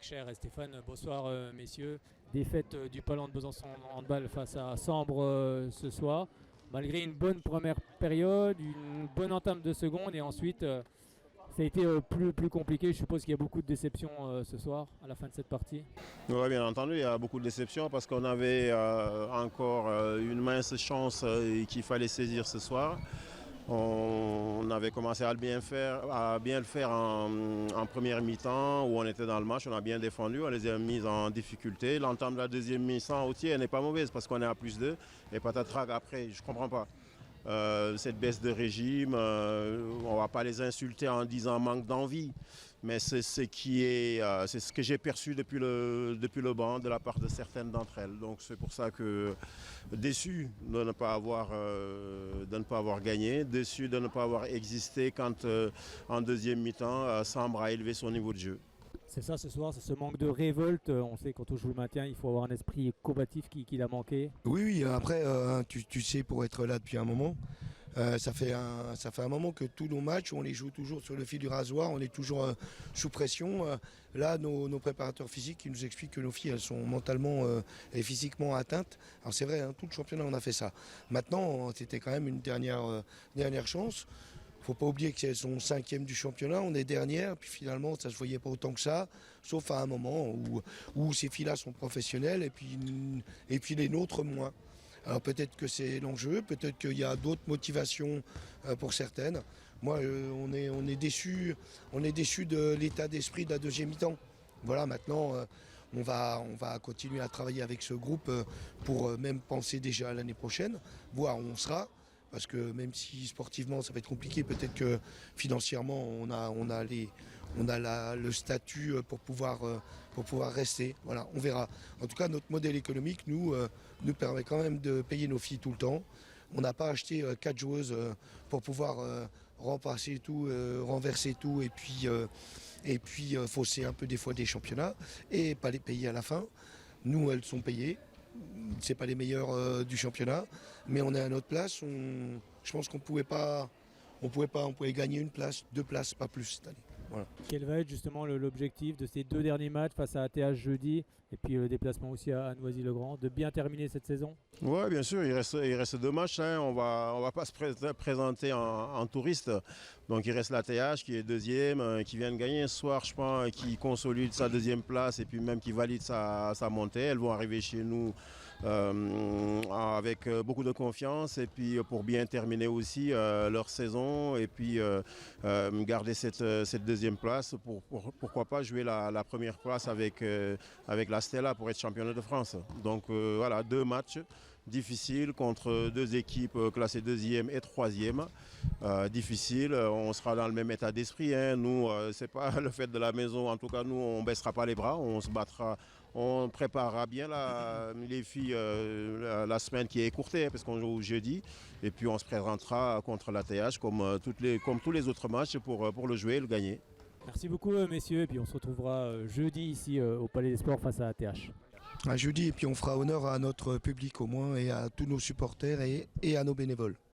Cher et Stéphane, bonsoir messieurs. Défaite du Palan de Besançon en handball face à Sambre ce soir. Malgré une bonne première période, une bonne entame de seconde et ensuite ça a été plus compliqué. Je suppose qu'il y a beaucoup de déceptions ce soir à la fin de cette partie. Oui, bien entendu, il y a beaucoup de déceptions parce qu'on avait encore une mince chance qu'il fallait saisir ce soir. On avait commencé à bien le faire en première mi-temps où on était dans le match, on a bien défendu, on les a mis en difficulté. L'entame de la deuxième mi-temps aussi, elle n'est pas mauvaise parce qu'on est à +2 et patatrac après, je ne comprends pas. Cette baisse de régime, on ne va pas les insulter en disant manque d'envie, mais c'est ce que j'ai perçu depuis le banc de la part de certaines d'entre elles. Donc c'est pour ça que déçu de ne pas avoir gagné, déçu de ne pas avoir existé quand en deuxième mi-temps, Sambre a élevé son niveau de jeu. C'est ça ce soir, c'est ce manque de révolte. On sait que quand on joue le maintien, il faut avoir un esprit combatif qui a manqué. Oui, après, tu sais, pour être là depuis un moment, ça fait un moment que tous nos matchs, on les joue toujours sur le fil du rasoir, on est toujours sous pression. Là, nos préparateurs physiques qui nous expliquent que nos filles, elles sont mentalement et physiquement atteintes. Alors c'est vrai, hein, tout le championnat, on a fait ça. Maintenant, c'était quand même une dernière chance. Faut pas oublier qu'elles sont 5e du championnat, on est dernière, puis finalement ça se voyait pas autant que ça, sauf à un moment où ces filles-là sont professionnelles et puis les nôtres moins. Alors peut-être que c'est l'enjeu, peut-être qu'il y a d'autres motivations pour certaines. Moi, on est déçu de l'état d'esprit de la deuxième mi-temps. Voilà, maintenant on va continuer à travailler avec ce groupe pour même penser déjà à l'année prochaine, voir où on sera. Parce que même si sportivement ça va être compliqué, peut-être que financièrement on a le statut pour pouvoir rester. Voilà, on verra. En tout cas, notre modèle économique nous permet quand même de payer nos filles tout le temps. On n'a pas acheté 4 joueuses pour pouvoir renverser tout et puis fausser un peu des fois des championnats et pas les payer à la fin. Nous, elles sont payées. C'est pas les meilleurs du championnat, mais on est à notre place. Je pense qu'on pouvait gagner une place, 2 places, pas plus cette année. Voilà. Quel va être justement l'objectif de ces 2 derniers matchs face à ATH jeudi et puis le déplacement aussi à Noisy-le-Grand, de bien terminer cette saison? Oui, bien sûr, il reste 2 matchs. Hein. On va pas se présenter en touriste. Donc il reste la TH qui est deuxième, qui vient de gagner ce soir, je pense, qui consolide sa deuxième place et puis même qui valide sa montée. Elles vont arriver chez nous avec beaucoup de confiance et puis pour bien terminer aussi leur saison et puis garder cette deuxième place pourquoi pas jouer la première place avec la Stella pour être championne de France. Donc voilà, 2 matchs difficiles contre 2 équipes classées 2e et 3e. Difficile, on sera dans le même état d'esprit. Hein. Nous, c'est pas le fait de la maison. En tout cas, nous, on baissera pas les bras, on se battra. On préparera bien les filles la semaine qui est écourtée, hein, parce qu'on joue jeudi. Et puis on se présentera contre la TH comme tous les autres matchs pour le jouer et le gagner. Merci beaucoup messieurs, et puis on se retrouvera jeudi ici au Palais des Sports face à ATH. À jeudi, et puis on fera honneur à notre public au moins et à tous nos supporters et à nos bénévoles.